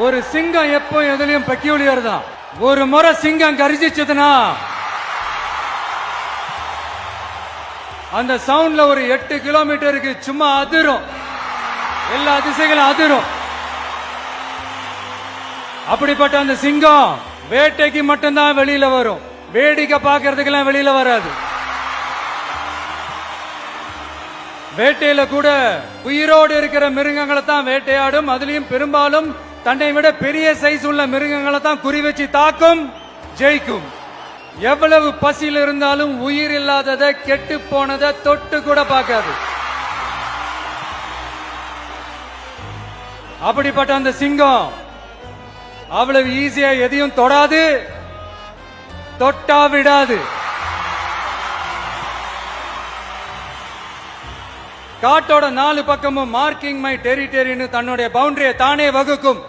ஒரு சிங்கம் எப்போ எதுலயும் பெக்யூலியர் தான். ஒரு முறை சிங்கம் கர்ஜிச்சதுன்னா அந்த சவுண்ட்ல ஒரு 8 கிலோமீட்டருக்கு சும்மா அதிரும், எல்லா திசைகளும் அதிரும். அப்படிப்பட்ட அந்த சிங்கம் வேட்டைக்கு மட்டும்தான் வெளியில வரும், வேடிக்கை பார்க்கறதுக்கெல்லாம் வெளியில வராது. வேட்டையில கூட உயிரோடு இருக்கிற மிருகங்களை தான் வேட்டையாடும். அதுலயும் பெரும்பாலும் தன்னை விட பெரிய சைஸ் உள்ள மிருகங்களை தான் குறி வச்சு தாக்கும், ஜெயிக்கும். எவ்வளவு பசியில் இருந்தாலும் உயிர் இல்லாததை, கெட்டு போனதை தொட்டு கூட பார்க்காது. அப்படிப்பட்ட அந்த சிங்கம் அவ்வளவு ஈஸியா எதையும் தொடாது, தொட்டா விடாது. காட்டோட 4 பக்கமும் மார்க்கிங் மை டெரிட்டரின்னு தன்னுடைய பவுண்டரியை தானே வகுக்கும்.